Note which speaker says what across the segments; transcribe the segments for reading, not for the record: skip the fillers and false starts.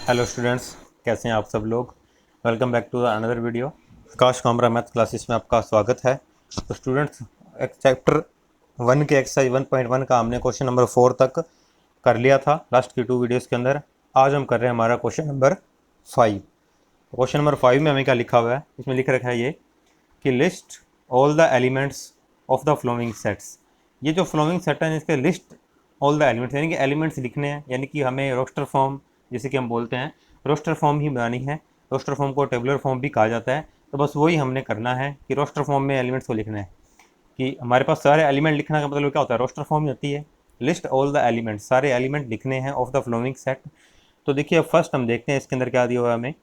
Speaker 1: Hello students, कैसे हैं आप सब लोग। Welcome back to another video. Akash Kamra math classes में आपका स्वागत है। तो स्टूडेंट्स, चैप्टर 1 के एक्सरसाइज 1.1 का हमने क्वेश्चन नंबर 4 तक कर लिया था लास्ट की 2 वीडियोस के अंदर। आज हम कर रहे हैं हमारा क्वेश्चन नंबर 5। क्वेश्चन नंबर 5 में हमें क्या लिखा हुआ है, इसमें लिख रखा है ये कि list all the elements of the flowing sets. ये जो फ्लोइंग सेट है इसके लिस्ट ऑल द एलिमेंट्स, यानी कि एलिमेंट्स लिखने हैं, यानी कि हमें रोस्टर फॉर्म जैसे कि हम बोलते हैं रोस्टर फॉर्म ही बनानी है। रोस्टर फॉर्म को टेबुलर फॉर्म भी कहा जाता है। तो बस वही हमने करना है कि रोस्टर फॉर्म में एलिमेंट्स को लिखना है। कि हमारे पास सारे एलिमेंट लिखना का मतलब क्या होता है, रोस्टर फॉर्म ही होती है। लिस्ट ऑल द एलिमेंट्स, सारे एलिमेंट लिखने हैं ऑफ द फ्लोइंग सेट। तो देखिए फर्स्ट हम देखते हैं इसके अंदर क्या दिया हुआ है हमें।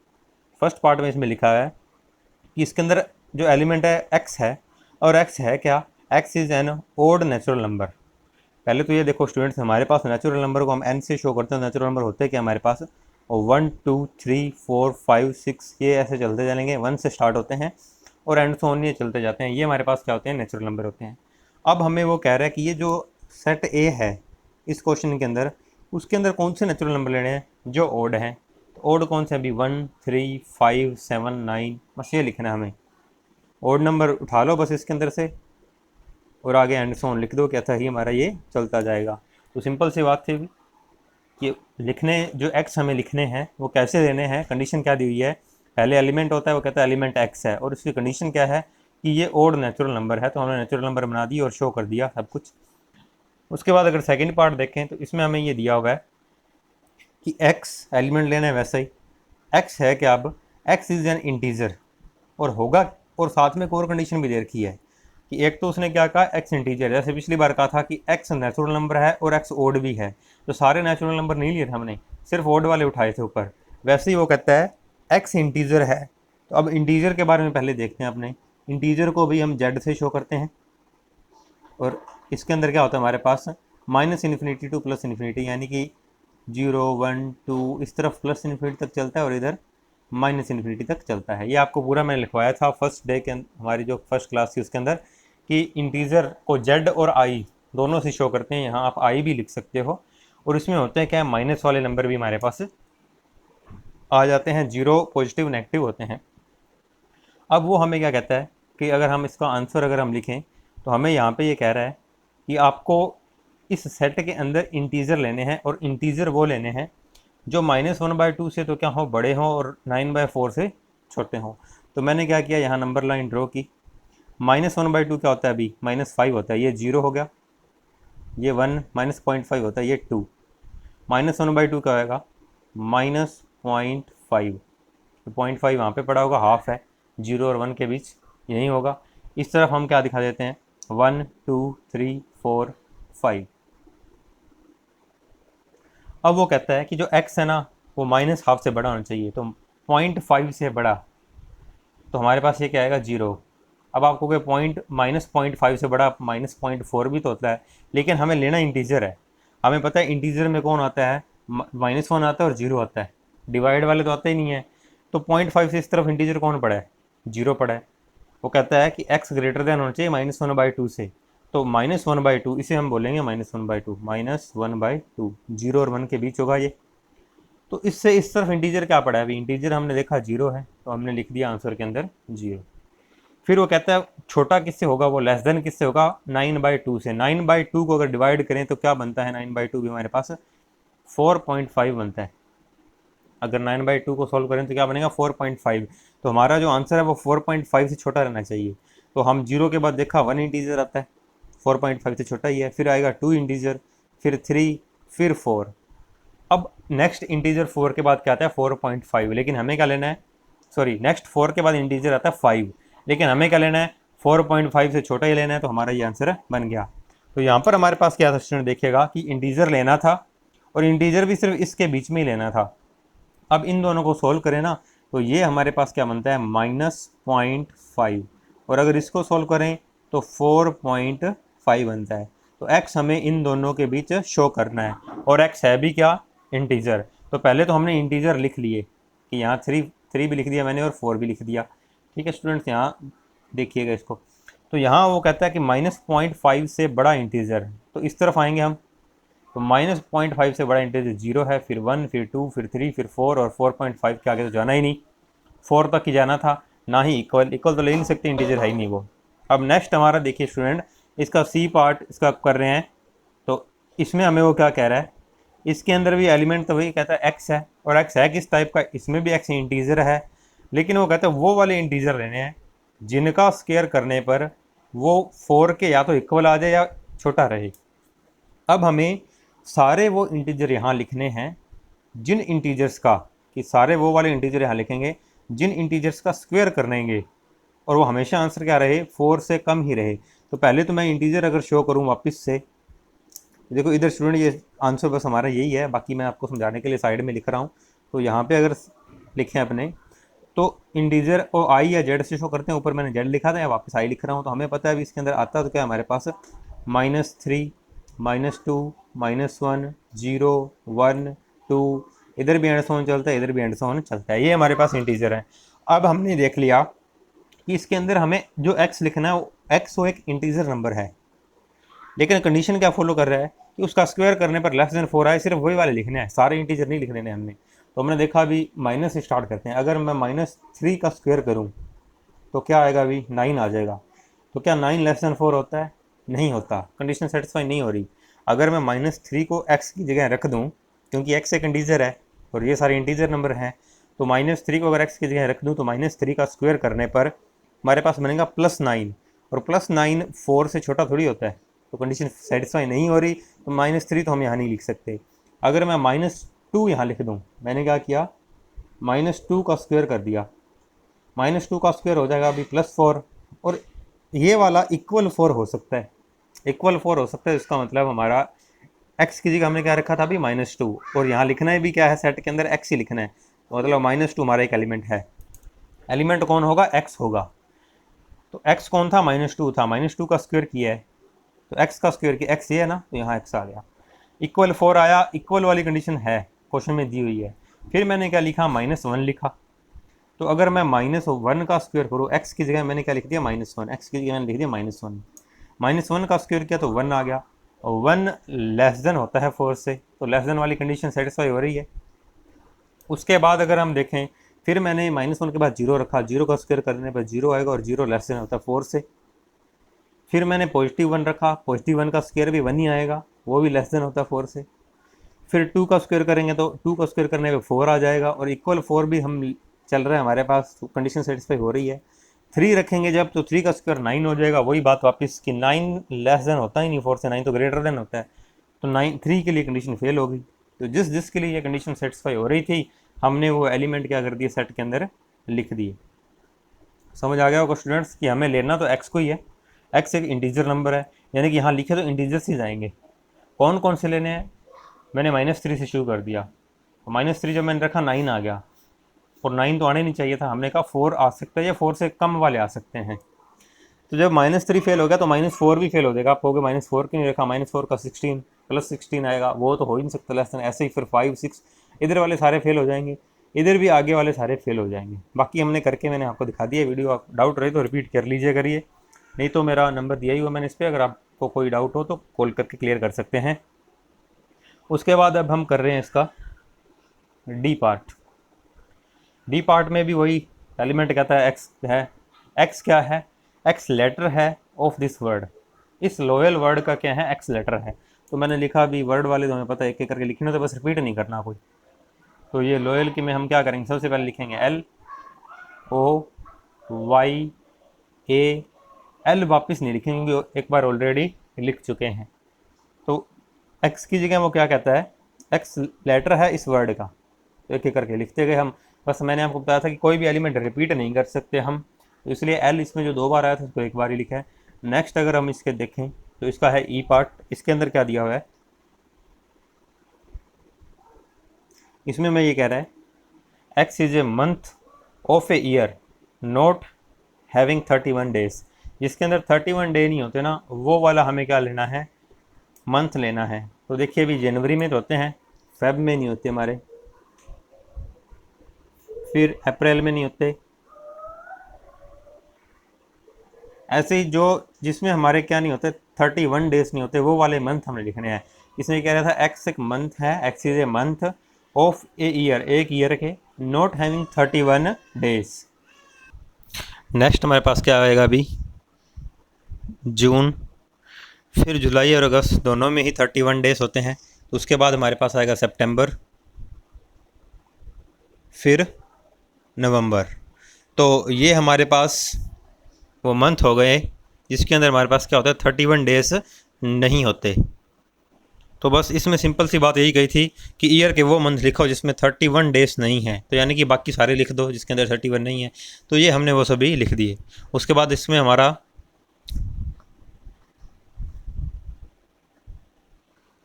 Speaker 1: फर्स्ट पार्ट में इसमें लिखा है कि इसके अंदर जो एलिमेंट है एक्स है, और एक्स है क्या, x is an odd natural number. पहले तो ये देखो स्टूडेंट्स, हमारे पास नेचुरल नंबर को हम एन से शो करते हैं। नेचुरल नंबर होते हैं क्या हमारे पास, और 1 2 3 4 5 6 ये ऐसे चलते चलेंगे, 1 से स्टार्ट होते हैं और एंड से ऑन ये चलते जाते हैं। ये हमारे पास क्या होते हैं, नेचुरल नंबर होते हैं। अब हमें वो कह रहा है कि ये जो सेट ए है इस क्वेश्चन के अंदर, उसके अंदर कौन से नेचुरल नंबर लेने हैं जो ओड हैं। तो ओड कौन से, अभी 1 3 5 7 9, बस ये लिखना है हमें। ओड नंबर उठा लो बस इसके अंदर से और आगे एंड से ऑन लिख दो, क्या था ही हमारा ये चलता जाएगा। तो सिंपल सी बात थी कि लिखने जो एक्स हमें लिखने हैं वो कैसे लेने हैं। कंडीशन क्या दी हुई है, पहले एलिमेंट होता है, वो कहता है एलिमेंट एक्स है, और उसकी कंडीशन क्या है कि ये ओड नेचुरल नंबर है। तो हमने नेचुरल नंबर बना दी और शो कर दिया सब कुछ। उसके बाद अगर सेकेंड पार्ट देखें तो इसमें हमें ये दिया हुआ है कि एक्स एलिमेंट लेना है। वैसे ही एक्स है क्या, अब एक्स इज़ एन इंटीजर और होगा, और साथ में एक और कंडीशन भी दे रखी है कि एक तो उसने क्या कहा, एक्स इंटीजर। जैसे पिछली बार कहा था कि एक्स नेचुरल नंबर है और एक्स ओड भी है। तो सारे नेचुरल नंबर नहीं लिए थे हमने, सिर्फ ओड वाले उठाए थे ऊपर। वैसे ही वो कहता है एक्स इंटीजर है। तो अब इंटीजर के बारे में पहले देखते हैं अपने। इंटीजर को भी हम जेड से शो करते हैं, और इसके अंदर क्या होता है हमारे पास, minus infinity to plus infinity, यानी कि 0 1 2 इस तरफ प्लस इन्फिनिटी तक चलता है और इधर माइनस इन्फिनिटी तक चलता है। ये आपको पूरा मैंने लिखवाया था फर्स्ट डे के हमारी जो फर्स्ट क्लास थी उसके अंदर, कि इंटीजर को जेड और आई दोनों से शो करते हैं। यहाँ आप आई भी लिख सकते हो, और इसमें होते हैं क्या, माइनस वाले नंबर भी हमारे पास आ जाते हैं, जीरो पॉजिटिव नेगेटिव होते हैं। अब वो हमें क्या कहता है कि अगर हम इसका आंसर अगर हम लिखें तो हमें यहाँ पे ये कह रहा है कि आपको इस सेट के अंदर इंटीजर लेने हैं, और इंटीजर वो लेने हैं जो -1/2 से तो क्या हो, बड़े हों, और 9/4 से छोटे हों। तो मैंने क्या किया, यहाँ नंबर लाइन ड्रॉ की। -1/2 क्या होता है, अभी -5 होता है, ये 0 हो गया। ये 1 -0.5 होता है, ये 2। -1/2 क्या होगा, -0.5। तो 0.5 वहाँ पे पड़ा होगा, हाफ है 0 और 1 के बीच, यही होगा। इस तरफ हम क्या दिखा देते हैं, 1 2 3 4 5। अब वो कहता है कि जो x है ना वो -1/2 से बड़ा होना चाहिए। तो 0.5 से बड़ा, तो हमारे पास ये क्या आएगा, 0। अब आपको क्या, -0.5 से बड़ा -0.4 भी तो होता है, लेकिन हमें लेना इंटीजर है। हमें पता है इंटीजर में कौन आता है, -1 आता है और 0 आता है, डिवाइड वाले तो आते ही नहीं है। तो 0.5 से इस तरफ इंटीजर कौन पड़ा है, 0 पड़ा है। वो कहता है कि x ग्रेटर देन होना चाहिए -1/2 से। तो -1/2 इसे हम बोलेंगे -1/2, -1/2, 0 और 1 के बीच होगा ये। तो इससे इस तरफ इंटीजर क्या पड़ा है, अभी इंटीजर हमने देखा 0 है, तो हमने लिख दिया आंसर के अंदर 0। फिर वो कहता है छोटा किससे होगा, वो लेस देन किससे होगा, 9/2 से। 9/2 को अगर डिवाइड करें तो क्या बनता है, 9/2 भी हमारे पास 4.5 बनता है। अगर 9/2 को सॉल्व करें तो क्या बनेगा, 4.5। तो हमारा जो आंसर है वो 4.5 से छोटा रहना चाहिए। तो हम 0 के बाद देखा 1 इंटीजर आता है, 4.5 से छोटा ही है। फिर आएगा 2 इंटीजर, फिर 3, फिर 4। अब नेक्स्ट इंटीजर 4 के बाद क्या आता है, 4.5। लेकिन हमें क्या लेना है, सॉरी, नेक्स्ट 4 के बाद इंटीजर आता है 5, लेकिन हमें क्या लेना है, 4.5 से छोटा ही लेना है। तो हमारा ये आंसर बन गया। तो यहाँ पर हमारे पास क्या था स्टूडेंट, देखिएगा कि इंटीजर लेना था, और इंटीजर भी सिर्फ इसके बीच में ही लेना था। अब इन दोनों को सोल्व करें ना, तो ये हमारे पास क्या बनता है, -0.5, और अगर इसको सोल्व करें तो 4.5 बनता है। तो x हमें इन दोनों के बीच शो करना है, और x है भी क्या, इंटीजर। तो पहले तो हमने इंटीजर लिख लिए कि यहाँ 3 भी लिख दिया मैंने और 4 भी लिख दिया। ठीक है स्टूडेंट्स, यहाँ देखिएगा इसको। तो यहाँ वो कहता है कि -0.5 से बड़ा इंटीजर, तो इस तरफ आएंगे हम। तो -0.5 से बड़ा इंटीजर 0 है, फिर 1, फिर 2, फिर 3, फिर 4 और 4.5 के आगे तो जाना ही नहीं, 4 तक ही जाना था, ना ही इक्वल तो ले नहीं सकते, इंटीजर है ही नहीं वो। अब नेक्स्ट हमारा देखिए स्टूडेंट, इसका सी पार्ट इसका कर रहे हैं, तो इसमें हमें वो क्या कह रहा है, इसके अंदर भी एलिमेंट तो वही कहता है एक्स है, और एक्स है किस टाइप का, इसमें भी एक्स इंटीजर है, लेकिन वो कहता है वो वाले इंटीजर लेने हैं जिनका स्केयर करने पर वो 4 के या तो इक्वल आ जाए या छोटा रहे। अब हमें सारे वो इंटीजर यहाँ लिखने हैं जिन इंटीजर्स का, कि सारे वो वाले इंटीजर यहाँ लिखेंगे जिन इंटीजर्स का स्क्वायर करेंगे और वो हमेशा आंसर क्या रहे, 4 से कम ही रहे। तो पहले तो मैं इंटीजर अगर शो करूँ वापस से, देखो इधर स्टूडेंट ये आंसर बस हमारा यही है, बाकी मैं आपको समझाने के लिए साइड में लिख रहा हूँ। तो यहाँ पे अगर लिखें अपने, तो इंटीजर को आई या जेड से शो करते हैं, ऊपर मैंने जेड लिखा था या वापस आई लिख रहा हूँ, तो हमें पता है अभी इसके अंदर आता तो क्या हमारे पास -3, -2, -1, 0, 1, 2, इधर भी एंड सोन चलता है, इधर भी एंड सोन चलता है, ये हमारे पास इंटीजर है। अब हमने देख लिया कि इसके अंदर हमें जो एक्स लिखना है, वो एक्स वो एक इंटीजर नंबर है, लेकिन कंडीशन क्या फॉलो कर रहा है कि उसका स्क्वायर करने पर <4 आए, सिर्फ वही वाले लिखने हैं, सारे इंटीजर नहीं लिखने हैं हमने। तो हमने देखा अभी माइनस से स्टार्ट करते हैं, अगर मैं -3 का स्क्वायर करूं तो क्या आएगा, अभी 9 आ जाएगा। तो क्या 9 <4 होता है, नहीं होता, कंडीशन सेटिस्फाई नहीं हो रही। अगर मैं -3 को x की जगह रख दूं, क्योंकि x एक इंटीजर है और ये सारे इंटीजर नंबर हैं, तो -3 को अगर x की जगह रख दूं तो -3 का स्क्वायर करने पर हमारे पास बनेगा +9, और +9 4 से छोटा थोड़ी होता है, तो कंडीशन सेटिस्फाई नहीं हो रही, तो -3 तो हम यहाँ नहीं लिख सकते। अगर मैं -2 यहाँ लिख दूँ, मैंने क्या किया, -2 का स्क्वायर कर दिया, -2 का स्क्वायर हो जाएगा अभी +4, और ये वाला =4 हो सकता है, =4 हो सकता है। इसका मतलब हमारा x की जगह हमने क्या रखा था अभी, -2, और यहाँ लिखना है भी क्या है, सेट के अंदर x ही लिखना है, तो मतलब -2 हमारा एक एलिमेंट है। एलिमेंट कौन होगा, x होगा। तो x कौन था, -2 था, -2 का स्क्वायर किया है, तो x का स्क्वायर किया, x ये है ना, तो यहाँ x आ गया, =4 आया, इक्वल वाली कंडीशन है, क्वेश्चन में दी हुई है। फिर मैंने क्या लिखा, -1 लिखा। तो अगर मैं -1 का स्क्वायर करूँ, x की जगह मैंने क्या लिख दिया, -1, x की जगह मैंने लिख दिया -1, -1 का स्क्वायर किया तो 1 आ गया, और 1 लेस देन होता है 4 से, तो लेस देन वाली कंडीशन सेटिस्फाई हो रही है। उसके बाद अगर हम देखें, फिर मैंने -1 के बाद 0 रखा, 0 का स्क्वायर करने पर 0 आएगा, और 0 लेस देन होता है 4 से। फिर मैंने +1 रखा, +1 का स्क्वायर भी 1 ही आएगा, वो भी लेस देन होता है 4 से। फिर 2 का स्क्वायर करेंगे तो 2 का स्क्वायर करने पे 4 आ जाएगा, और =4 भी हम चल रहा है हमारे पास, तो कंडीशन सेटिस्फाई हो रही है। 3 रखेंगे जब, तो 3 का स्क्वायर 9 हो जाएगा, वही बात वापस कि 9 लेस देन होता ही नहीं 4 से, 9 तो ग्रेटर देन होता है, तो 3 के लिए कंडीशन फेल हो गई। तो जिस जिसके लिए ये कंडीशन सेटिस्फाई हो रही थी, हमने वो एलिमेंट क्या कर दिए, सेट के अंदर लिख दिए। समझ आ गया होगा स्टूडेंट्स कि हमें लेना तो एक्स को ही है, एक्स एक इंटीजर नंबर है, यानी कि यहाँ लिखे तो इंटीजर्स ही जाएंगे। कौन कौन से लेने हैं, मैंने -3 से शुरू कर दिया, तो -3 जब मैंने रखा 9 आ गया, और 9 तो आने नहीं चाहिए था, हमने कहा 4 आ सकता है या 4 से कम वाले आ सकते हैं। तो जब -3 फेल हो गया तो -4 भी फेल हो जाएगा। आप कहोगे -4 क्यों नहीं रखा, -4 का 16 +16 आएगा, वो तो हो ही नहीं सकता लेस देन, ऐसे ही फिर 5, 6 इधर वाले सारे फेल हो जाएंगे, इधर भी आगे वाले सारे फेल हो जाएंगे। बाकी हमने करके मैंने आपको दिखा दिया वीडियो, आप डाउट रहे तो रिपीट कर लीजिए करिए, नहीं तो मेरा नंबर दिया ही हुआ मैंने इस पर, अगर आपको कोई डाउट हो तो कॉल करके क्लियर कर सकते हैं। उसके बाद अब हम कर रहे हैं इसका डी पार्ट। डी पार्ट में भी वही एलिमेंट कहता है एक्स है, एक्स क्या है, एक्स लेटर है ऑफ दिस वर्ड, इस लोयल वर्ड का क्या है, एक्स लेटर है। तो मैंने लिखा अभी वर्ड वाले तो हमें पता है, एक एक करके लिखने, तो बस रिपीट नहीं करना कोई। तो ये लोयल की में हम क्या करेंगे, सबसे पहले लिखेंगे LOYA, एल वापस नहीं लिखेंगे क्योंकि एक बार ऑलरेडी लिख चुके हैं। तो एक्स की जगह वो क्या कहता है, एक्स लेटर है इस वर्ड का, तो एक एक करके लिखते गए हम। बस मैंने आपको बताया था कि कोई भी एलिमेंट रिपीट नहीं कर सकते हम, तो इसलिए एल इसमें जो 2 बार आया था उसको एक बार ही लिखा है। नेक्स्ट अगर हम इसके देखें तो इसका है ई पार्ट, इसके अंदर क्या दिया हुआ है, इसमें मैं ये कह रहा है x is a month of a year not having 31 days, जिसके अंदर 31 डे नहीं होते ना, वो वाला हमें क्या लेना है, मंथ लेना है। तो देखिए अभी जनवरी में तो होते हैं, फेब में नहीं होते हमारे, फिर अप्रैल में नहीं होते, ऐसे ही जो जिसमें हमारे क्या नहीं होते, 31 डेज नहीं होते, वो वाले मंथ हमने लिखने हैं। इसमें कह रहा था एक्स एक मंथ है, x is a month of a year, एक ईयर के, नॉट हैविंग 31 डेज। नेक्स्ट हमारे पास क्या आएगा अभी, जून, फिर जुलाई और अगस्त दोनों में ही 31 डेज होते हैं। तो उसके बाद हमारे पास आएगा सितंबर, फिर नवंबर। तो ये हमारे पास वो मंथ हो गए जिसके अंदर हमारे पास क्या होता है, 31 डेज नहीं होते। तो बस इसमें सिंपल सी बात यही कही थी कि ईयर के वो मंथ लिखो जिसमें 31 डेज नहीं है, तो यानी कि बाकी सारे लिख दो जिसके अंदर 31 नहीं है। तो ये हमने वो सभी लिख दिए। उसके बाद इसमें हमारा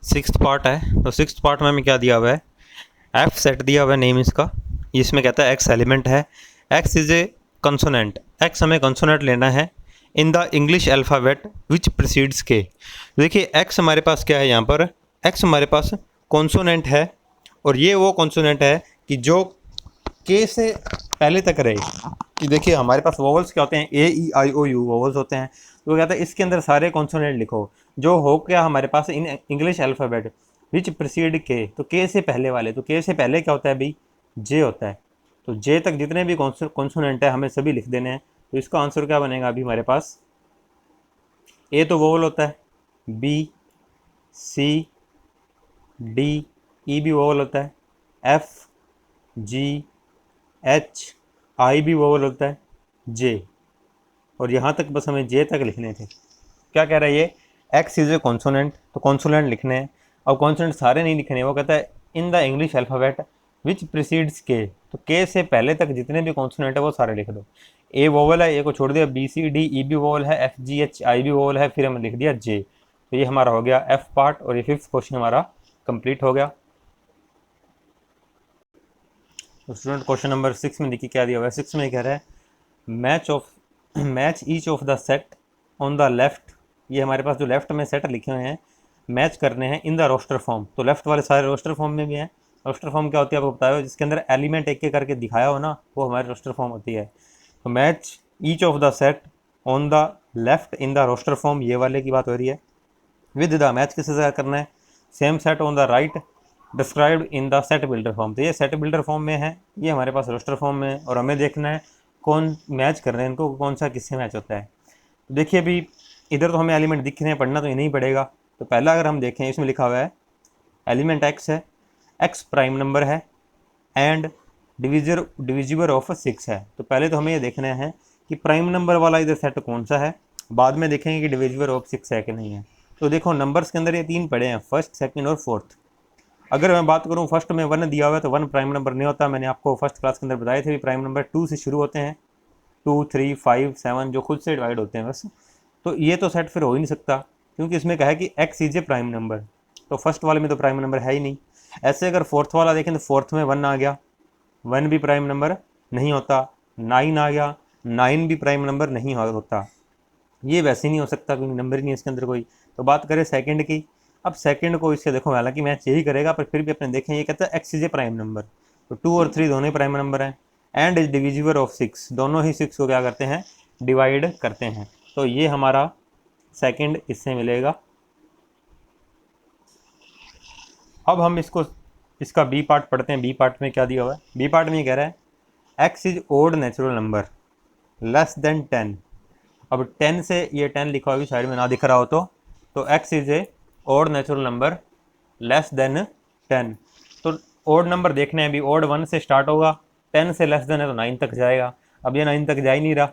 Speaker 1: 6th पार्ट है। तो 6th पार्ट में हमें क्या दिया हुआ है, एफ सेट दिया हुआ है नेम इसका। इसमें कहता है एक्स एलिमेंट है, x is A consonant, x हमें कंसोनेंट लेना है in the English alphabet which precedes के। देखिए एक्स हमारे पास क्या है, यहाँ पर एक्स हमारे पास कॉन्सोनेंट है, और ये वो कॉन्सोनेंट है कि जो के से पहले तक रहे। कि देखिए हमारे पास वोवल्स क्या होते हैं, ए ई आई ओ यू वोवल्स होते हैं। तो वो कहता है इसके अंदर सारे कॉन्सोनेंट लिखो जो हो क्या हमारे पास in English alphabet which precede K. तो के से पहले वाले, तो के से पहले क्या होता है भाई, जे होता है। तो जे तक जितने भी कॉन्सोनेंट है हमें सभी लिख देने हैं। तो इसका आंसर क्या बनेगा अभी हमारे पास, ए तो वोवल होता है, बी, सी, डी, ई भी वोवल होता है, एफ, जी, एच, आई भी वोवल होता है, जे, और यहाँ तक बस हमें जे तक लिखने थे। क्या कह रहा है ये, एक्स इज ए कॉन्सोनेंट, तो कॉन्सोनेंट लिखने हैं। अब कॉन्सोनेंट सारे नहीं लिखने, वो कहता है in the English alphabet which precedes के। तो के से पहले तक जितने भी कॉन्सोनेंट है वो सारे लिख दो। ए वोवल है, ए को छोड़ दिया, बी सी डी ई भी वोवल है, एफ जी एच आई भी वोवल है, फिर हमने लिख दिया जे। तो ये हमारा हो गया एफ पार्ट, और ये 5th क्वेश्चन हमारा कंप्लीट हो गया। तो स्टूडेंट क्वेश्चन नंबर 6 में देखिए क्या दिया हुआ है। 6 में कह रहा है match each of the set on the left. ये हमारे पास जो लेफ्ट में सेट लिखे हुए हैं मैच करने हैं इन द रोस्टर फॉर्म। तो लेफ्ट वाले सारे रोस्टर फॉर्म में भी हैं। रोस्टर फॉर्म क्या होती है आपको बताया, जिसके अंदर एलिमेंट एक एक करके दिखाया हो ना, वो हमारी रोस्टर फॉर्म होती है। तो match each of the set on the left in the roster form, ये वाले की बात हो रही है। विद द मैच किससे ज़्यादा करना है, same set on the right described in the set builder form. तो ये सेट बिल्डर फॉर्म में है, ये हमारे पास रोस्टर फॉर्म में है, और हमें देखना है कौन मैच कर रहे हैं इनको, कौन सा किससे मैच होता है। तो देखिए अभी इधर तो हमें एलिमेंट दिख रहे हैं, पढ़ना तो ये नहीं पड़ेगा। तो पहला अगर हम देखें, इसमें लिखा हुआ है एलिमेंट एक्स है, एक्स प्राइम नंबर है, एंड डिविजिबल ऑफ 6 है। तो पहले तो हमें ये देखना है कि प्राइम नंबर वाला इधर सेट कौन सा है, बाद में देखेंगे कि डिविजिबल ऑफ 6 है कि नहीं है। तो देखो नंबर्स के अंदर ये 3 पड़े हैं, फर्स्ट, सेकंड और फोर्थ। अगर मैं बात करूँ फर्स्ट में 1 दिया हुआ है, तो 1 प्राइम नंबर नहीं होता। मैंने आपको फर्स्ट क्लास के अंदर बताए थे, प्राइम नंबर 2 से शुरू होते हैं, 2, 3, 5, 7 जो खुद से डिवाइड होते हैं बस। तो ये तो सेट फिर हो ही नहीं सकता, क्योंकि इसमें कहा है कि x is A prime number. तो फर्स्ट वाले में तो प्राइम नंबर है ही नहीं। ऐसे अगर फोर्थ वाला देखें तो फोर्थ में 1 आ गया, 1 भी प्राइम नंबर नहीं होता। 9 आ गया, 9 भी प्राइम नंबर नहीं होता। ये वैसे नहीं हो सकता क्योंकि नंबर ही नहीं है इसके अंदर कोई। तो बात करें सेकंड की, अब सेकंड को इससे देखो, हालांकि मैच यही करेगा पर फिर भी अपने देखें, ये कहता है x is A prime number. तो 2 और 3 दोनों ही प्राइम नंबर हैं, एंड इज डिविजिबल ऑफ 6, दोनों ही 6 को क्या करते हैं, डिवाइड करते हैं। तो ये हमारा सेकंड इससे मिलेगा। अब हम इसका बी पार्ट पढ़ते हैं। बी पार्ट में क्या दिया हुआ है, बी पार्ट में ये कह रहा है x is odd natural number less than 10। अब 10 से ये 10 लिखा हुआ साइड में ना दिख रहा हो तो x is a odd natural number less than 10। तो ओड नंबर देखने हैं, अभी ओड 1 से स्टार्ट होगा, 10 से लेस देन है तो 9 तक जाएगा। अब ये 9 तक जा ही नहीं रहा,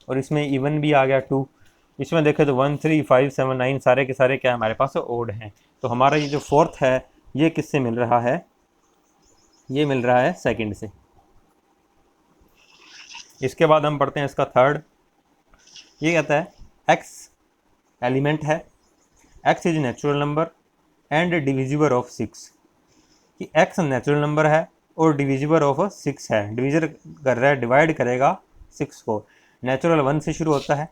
Speaker 1: और इसमें इवन भी आ गया 2। इसमें देखें तो 1, 3, 5, 7, 9 सारे के सारे क्या हमारे पास ओड हैं। तो हमारा ये जो फोर्थ है ये किससे मिल रहा है, ये मिल रहा है सेकंड से। इसके बाद हम पढ़ते हैं इसका थर्ड। ये कहता है एक्स एलिमेंट है, x is natural number and divisible of 6। कि एक्स नेचुरल नंबर है और डिविजिबल ऑफ 6 है, डिविजन कर रहा है, डिवाइड करेगा 6 को। नेचुरल 1 से शुरू होता है,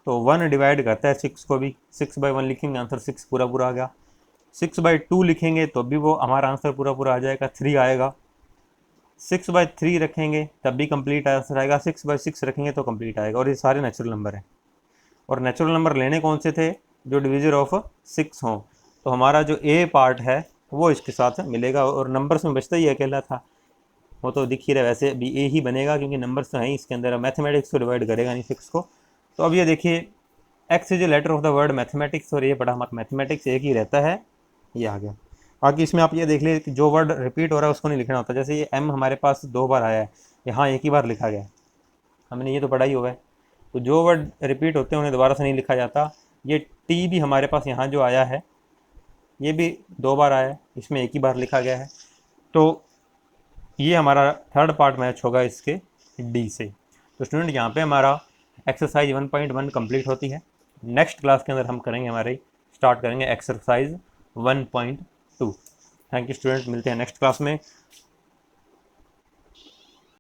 Speaker 1: तो 1 डिवाइड करता है 6 को भी। 6/1 लिखेंगे, आंसर 6 पूरा पूरा आ गया। 6/2 लिखेंगे तो भी वो हमारा आंसर पूरा पूरा आ जाएगा, 3 आएगा। 6/3 रखेंगे तब भी कंप्लीट आंसर आएगा, 6/6 रखेंगे तो कंप्लीट आएगा। और ये सारे नेचुरल नंबर हैं, और नेचुरल नंबर लेने कौन से थे, जो डिविजन ऑफ 6 हों। तो हमारा जो ए पार्ट है वो इसके साथ मिलेगा, और नंबर्स में बचता ही अकेला था, वो तो दिख ही रहा है। वैसे भी ए ही बनेगा क्योंकि नंबर्स तो हैं ही इसके अंदर, मैथमेटिक्स को डिवाइड करेगा नहीं फिक्स को। तो अब ये देखिए x is a letter of the word mathematics, और ये पढ़ा हमारा मैथमेटिक्स एक ही रहता है, ये आ गया। बाकी इसमें आप ये देख लीजिए कि जो वर्ड रिपीट हो रहा है उसको नहीं लिखना होता। जैसे ये एम हमारे पास 2 बार आया है, यहाँ एक ही बार लिखा गया है, हमने ये तो पढ़ा ही हुआ है। तो जो वर्ड रिपीट होते हैं उन्हें दोबारा से नहीं लिखा जाता। ये टी भी हमारे पास यहाँ जो आया है ये भी 2 बार आया है, इसमें एक ही बार लिखा गया है। तो ये हमारा थर्ड पार्ट मैच होगा इसके डी से। तो स्टूडेंट यहाँ पे हमारा एक्सरसाइज 1.1 कंप्लीट होती है। नेक्स्ट क्लास के अंदर हम करेंगे हमारे स्टार्ट करेंगे एक्सरसाइज 1.2। थैंक यू स्टूडेंट, मिलते हैं नेक्स्ट क्लास में।